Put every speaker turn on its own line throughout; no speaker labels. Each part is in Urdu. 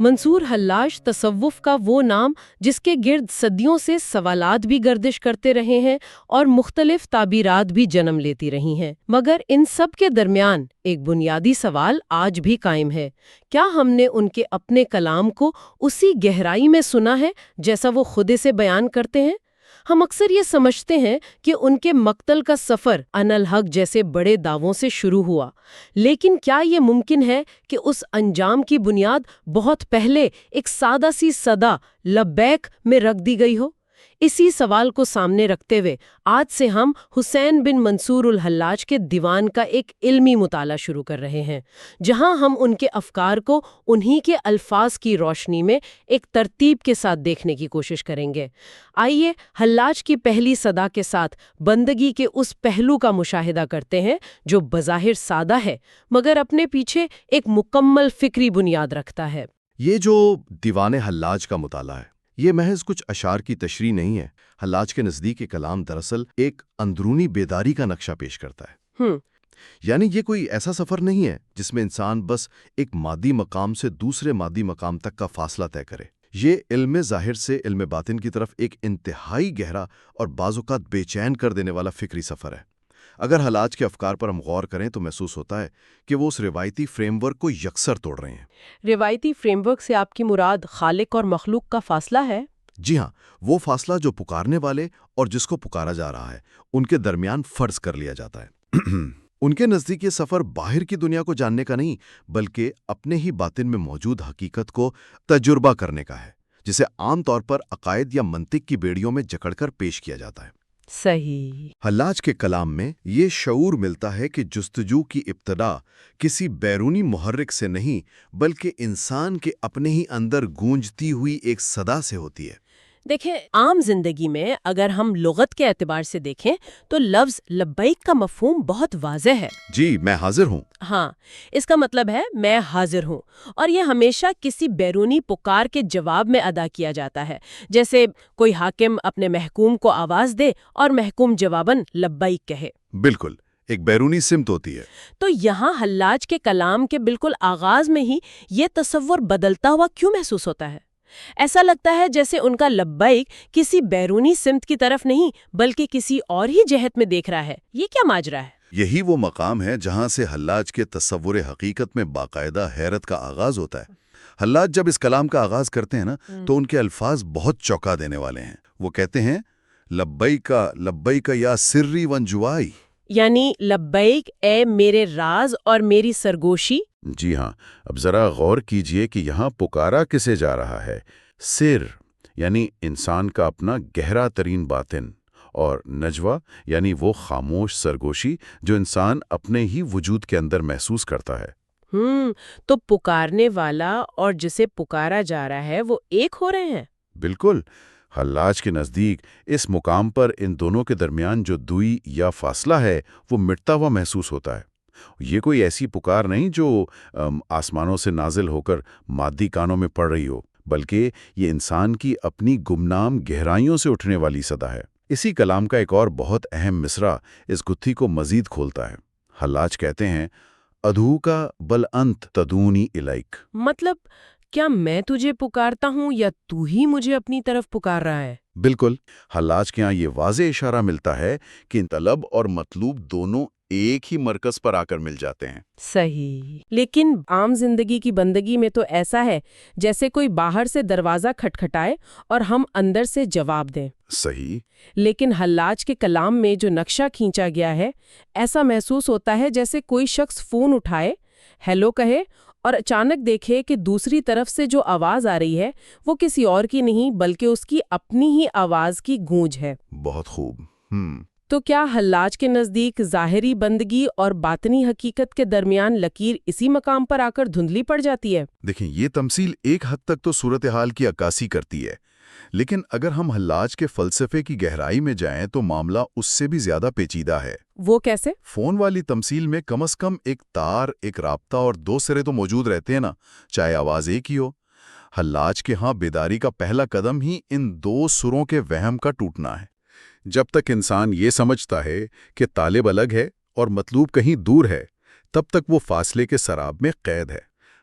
منصور حلاج تصوف کا وہ نام جس کے گرد صدیوں سے سوالات بھی گردش کرتے رہے ہیں اور مختلف تعبیرات بھی جنم لیتی رہی ہیں، مگر ان سب کے درمیان ایک بنیادی سوال آج بھی قائم ہے: کیا ہم نے ان کے اپنے کلام کو اسی گہرائی میں سنا ہے جیسا وہ خود اسے بیان کرتے ہیں؟ ہم اکثر یہ سمجھتے ہیں کہ ان کے مقتل کا سفر انا الحق جیسے بڑے دعووں سے شروع ہوا، لیکن کیا یہ ممکن ہے کہ اس انجام کی بنیاد بہت پہلے ایک سادہ سی صدا لبیک میں رکھ دی گئی ہو؟ اسی سوال کو سامنے رکھتے ہوئے آج سے ہم حسین بن منصور الحلاج کے دیوان کا ایک علمی مطالعہ شروع کر رہے ہیں، جہاں ہم ان کے افکار کو انہی کے الفاظ کی روشنی میں ایک ترتیب کے ساتھ دیکھنے کی کوشش کریں گے۔ آئیے حلاج کی پہلی صدا کے ساتھ بندگی کے اس پہلو کا مشاہدہ کرتے ہیں جو بظاہر سادہ ہے مگر اپنے پیچھے ایک مکمل فکری بنیاد رکھتا ہے۔
یہ جو دیوان حلاج کا مطالعہ ہے، یہ محض کچھ اشعار کی تشریح نہیں ہے۔ حلاج کے نزدیک یہ کلام دراصل ایک اندرونی بیداری کا نقشہ پیش کرتا ہے۔ یعنی یہ کوئی ایسا سفر نہیں ہے جس میں انسان بس ایک مادی مقام سے دوسرے مادی مقام تک کا فاصلہ طے کرے۔ یہ علم ظاہر سے علم باطن کی طرف ایک انتہائی گہرا اور بعض اوقات بے چین کر دینے والا فکری سفر ہے۔ اگر حلاج کے افکار پر ہم غور کریں تو محسوس ہوتا ہے کہ وہ اس روایتی فریم ورک کو یکسر توڑ رہے ہیں۔
روایتی فریم ورک سے آپ کی مراد خالق اور مخلوق کا فاصلہ ہے؟
جی ہاں، وہ فاصلہ جو پکارنے والے اور جس کو پکارا جا رہا ہے ان کے درمیان فرض کر لیا جاتا ہے۔ ان کے نزدیک یہ سفر باہر کی دنیا کو جاننے کا نہیں بلکہ اپنے ہی باطن میں موجود حقیقت کو تجربہ کرنے کا ہے، جسے عام طور پر عقائد یا منطق کی بیڑیوں میں جکڑ کر پیش کیا جاتا ہے۔
صحیح۔
حلاج کے کلام میں یہ شعور ملتا ہے کہ جستجو کی ابتدا کسی بیرونی محرک سے نہیں بلکہ انسان کے اپنے ہی اندر گونجتی ہوئی ایک صدا سے ہوتی ہے۔
دیکھیں، عام زندگی میں اگر ہم لغت کے اعتبار سے دیکھیں تو لفظ لبیک کا مفہوم بہت واضح ہے۔
جی، میں حاضر ہوں۔
ہاں، اس کا مطلب ہے میں حاضر ہوں، اور یہ ہمیشہ کسی بیرونی پکار کے جواب میں ادا کیا جاتا ہے، جیسے کوئی حاکم اپنے محکوم کو آواز دے اور محکوم جواباً لبیک کہے۔
بالکل، ایک بیرونی سمت ہوتی ہے۔
تو یہاں حلاج کے کلام کے بالکل آغاز میں ہی یہ تصور بدلتا ہوا کیوں محسوس ہوتا ہے؟ ایسا لگتا ہے جیسے ان کا لبیک کسی بیرونی سمت کی طرف نہیں بلکہ کسی اور ہی جہت میں دیکھ رہا ہے۔ یہ کیا ماجرا ہے؟
یہی وہ مقام ہے جہاں سے حلاج کے تصور حقیقت میں باقاعدہ حیرت کا آغاز ہوتا ہے۔ حلاج جب اس کلام کا آغاز کرتے ہیں تو ان کے الفاظ بہت چونکا دینے والے ہیں۔ وہ کہتے ہیں لبیک یا سری ونجوائی،
یعنی لبیک اے میرے راز اور میری سرگوشی۔
جی ہاں، اب ذرا غور کیجئے کہ یہاں پکارا کسے جا رہا ہے۔ سر یعنی انسان کا اپنا گہرا ترین باطن، اور نجوہ یعنی وہ خاموش سرگوشی جو انسان اپنے ہی وجود کے اندر محسوس کرتا ہے۔
تو پکارنے والا اور جسے پکارا جا رہا ہے وہ ایک ہو رہے ہیں؟
بالکل۔ حلاج کے نزدیک اس مقام پر ان دونوں کے درمیان جو دوئی یا فاصلہ ہے وہ مٹتا ہوا محسوس ہوتا ہے۔ یہ کوئی ایسی پکار نہیں جو آسمانوں سے نازل ہو کر مادی کانوں میں پڑ رہی ہو، بلکہ یہ انسان کی اپنی گمنام گہرائیوں سے اٹھنے والی صدا ہے۔ اسی کلام کا ایک اور بہت اہم مصرع اس گتھی کو مزید کھولتا ہے۔ حلاج کہتے ہیں، ادھو کا بل انت تدونی الیک،
مطلب کیا میں تجھے پکارتا ہوں یا تو ہی مجھے اپنی طرف پکار رہا ہے؟
بالکل۔ حلاج کے یہاں یہ واضح اشارہ ملتا ہے کہ طلب اور مطلوب دونوں ایک ہی مرکز پر آ کر مل جاتے ہیں۔
صحیح، لیکن عام زندگی کی بندگی میں تو ایسا ہے جیسے کوئی باہر سے دروازہ کھٹکھٹائے اور ہم اندر سے جواب دیں۔
صحیح۔
لیکن حلاج کے کلام میں جو نقشہ کھینچا گیا ہے، ایسا محسوس ہوتا ہے جیسے کوئی شخص فون اٹھائے، ہیلو کہے، اور اچانک دیکھے کہ دوسری طرف سے جو آواز آ رہی ہے وہ کسی اور کی نہیں بلکہ اس کی اپنی ہی آواز کی گونج ہے۔
بہت خوب۔
تو کیا حلاج کے نزدیک ظاہری بندگی اور باطنی حقیقت کے درمیان لکیر اسی مقام پر آ کر دھندلی پڑ جاتی ہے؟
دیکھیں، یہ تمثیل ایک حد تک تو صورتحال کی عکاسی کرتی ہے، لیکن اگر ہم حلاج کے فلسفے کی گہرائی میں جائیں تو معاملہ اس سے بھی زیادہ پیچیدہ ہے۔
وہ کیسے؟
فون والی تمثیل میں کم از کم ایک تار، ایک رابطہ اور دو سرے تو موجود رہتے ہیں نا، چاہے آواز ایک ہی ہو۔ حلاج کے ہاں بیداری کا پہلا قدم ہی ان دو سروں کے وہم کا ٹوٹنا ہے۔ جب تک انسان یہ سمجھتا ہے کہ طالب الگ ہے اور مطلوب کہیں دور ہے، تب تک وہ فاصلے کے سراب میں قید ہے۔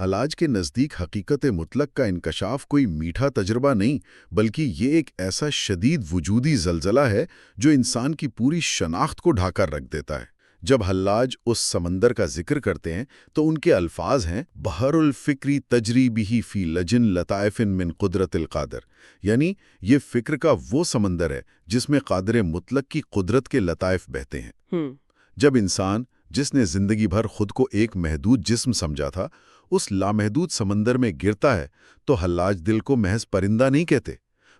حلاج کے نزدیک حقیقت مطلق کا انکشاف کوئی میٹھا تجربہ نہیں، بلکہ یہ ایک ایسا شدید وجودی زلزلہ ہے جو انسان کی پوری شناخت کو ڈھا کر رکھ دیتا ہے۔ جب حلاج اس سمندر کا ذکر کرتے ہیں تو ان کے الفاظ ہیں بحر الفکری تجری بہ فی لجن لطائف من قدرت القادر، یعنی یہ فکر کا وہ سمندر ہے جس میں قادر مطلق کی قدرت کے لطائف بہتے ہیں۔ جب انسان، جس نے زندگی بھر خود کو ایک محدود جسم سمجھا تھا، اس لامحدود سمندر میں گرتا ہے تو حلاج دل کو محض پرندہ نہیں کہتے،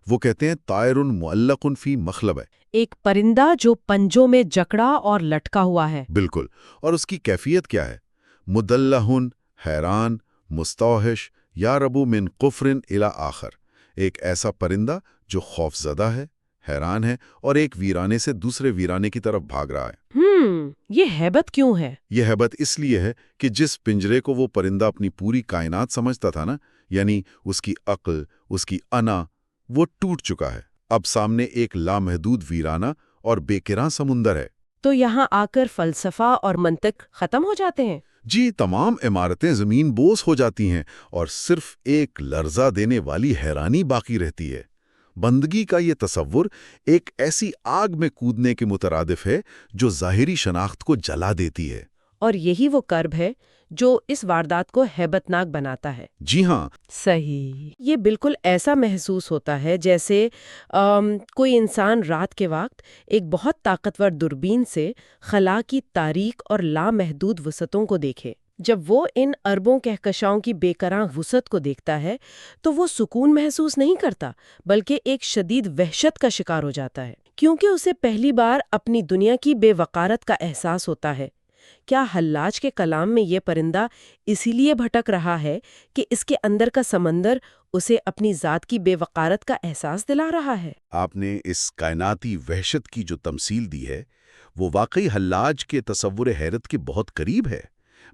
وہ کہتے ہیں طائر معلق فی مخلب ہے،
ایک پرندہ جو پنجوں میں جکڑا اور لٹکا ہوا ہے۔
بالکل۔ اور اس کی کیفیت کیا ہے؟ مدلہن، حیران، مستوحش، یا ربو من قفرن الی آخر، ایک ایسا پرندہ جو خوف زدہ ہے، حیران ہے اور ایک ویرانے سے دوسرے ویرانے کی طرف بھاگ رہا ہے۔
یہ ہیبت کیوں ہے؟
یہ ہیبت اس لیے ہے کہ جس پنجرے کو وہ پرندہ اپنی پوری کائنات سمجھتا تھا نا، یعنی اس کی عقل، اس کی انا، وہ ٹوٹ چکا ہے۔ اب سامنے ایک لامحدود ویرانہ اور بے کراں سمندر ہے۔
تو یہاں آ کر فلسفہ اور منطق ختم ہو جاتے ہیں؟
جی، تمام عمارتیں زمین بوس ہو جاتی ہیں اور صرف ایک لرزہ دینے والی حیرانی باقی رہتی ہے۔ بندگی کا یہ تصور ایک ایسی آگ میں کودنے کے مترادف ہے جو ظاہری شناخت کو جلا دیتی ہے۔
اور یہی وہ کرب ہے جو اس واردات کو ہیبت ناک بناتا ہے۔
جی ہاں،
صحیح۔ یہ بالکل ایسا محسوس ہوتا ہے جیسے کوئی انسان رات کے وقت ایک بہت طاقتور دوربین سے خلا کی تاریک اور لامحدود وسعتوں کو دیکھے۔ جب وہ ان اربوں کہکشاؤں کی بے کراں وسعت کو دیکھتا ہے تو وہ سکون محسوس نہیں کرتا، بلکہ ایک شدید وحشت کا شکار ہو جاتا ہے، کیونکہ اسے پہلی بار اپنی دنیا کی بے وقارت کا احساس ہوتا ہے۔ کیا حلاج کے کلام میں یہ پرندہ اسی لیے بھٹک رہا ہے کہ اس کے اندر کا سمندر اسے اپنی ذات کی بے وقارت کا احساس دلا رہا ہے؟
آپ نے اس کائناتی وحشت کی جو تمثیل دی ہے وہ واقعی حلاج کے تصور حیرت کے بہت قریب ہے۔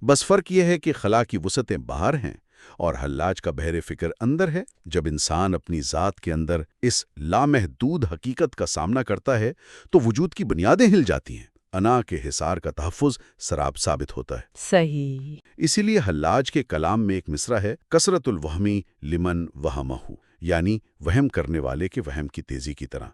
بس فرق یہ ہے کہ خلا کی وسعتیں باہر ہیں اور حلاج کا بحر فکر اندر ہے۔ جب انسان اپنی ذات کے اندر اس لامحدود حقیقت کا سامنا کرتا ہے تو وجود کی بنیادیں ہل جاتی ہیں، انا کے حصار کا تحفظ سراب ثابت ہوتا ہے۔
صحیح۔
اسی لیے حلاج کے کلام میں ایک مصرع ہے، کثرت الوہمی لمن وہمہ، یعنی وہم کرنے والے کے وہم کی تیزی کی طرح۔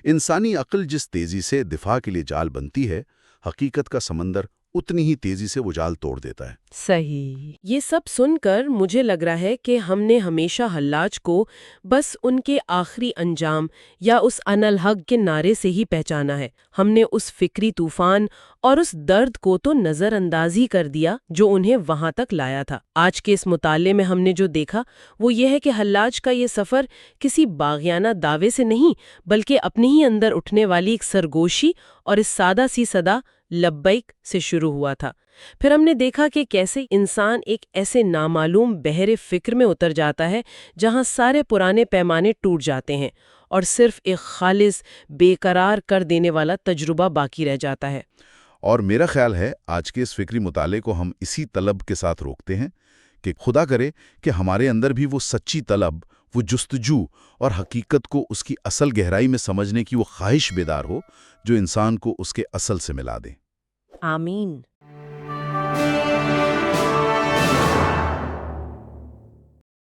انسانی عقل جس تیزی سے دفاع کے لیے جال بنتی ہے، حقیقت کا سمندر اتنی ہی تیزی سے وہ جال توڑ دیتا ہے۔
صحیح۔ یہ سب سن کر مجھے لگ رہا ہے کہ ہم نے ہمیشہ حلاج کو بس ان کے آخری انجام یا اس ان الحق کے نعرے سے ہی پہچانا ہے۔ ہم نے اس فکری طوفان اور اس درد کو تو نظر انداز ہی کر دیا جو انہیں وہاں تک لایا تھا۔ آج کے اس مطالعے میں ہم نے جو دیکھا وہ یہ ہے کہ حلاج کا یہ سفر کسی باغیانہ دعوے سے نہیں، بلکہ اپنے ہی اندر اٹھنے والی ایک سرگوشی اور اس سادہ سی صدا لبیک سے شروع ہوا تھا۔ پھر ہم نے دیکھا کہ کیسے انسان ایک ایسے نامعلوم بحر فکر میں اتر جاتا ہے جہاں سارے پرانے پیمانے ٹوٹ جاتے ہیں اور صرف ایک خالص بے قرار کر دینے والا تجربہ باقی رہ جاتا ہے۔
اور میرا خیال ہے آج کے اس فکری مطالعے کو ہم اسی طلب کے ساتھ روکتے ہیں کہ خدا کرے کہ ہمارے اندر بھی وہ سچی طلب، وہ جستجو اور حقیقت کو اس کی اصل گہرائی میں سمجھنے کی وہ خواہش بیدار ہو جو انسان کو اس کے اصل سے ملا دے۔
آمین۔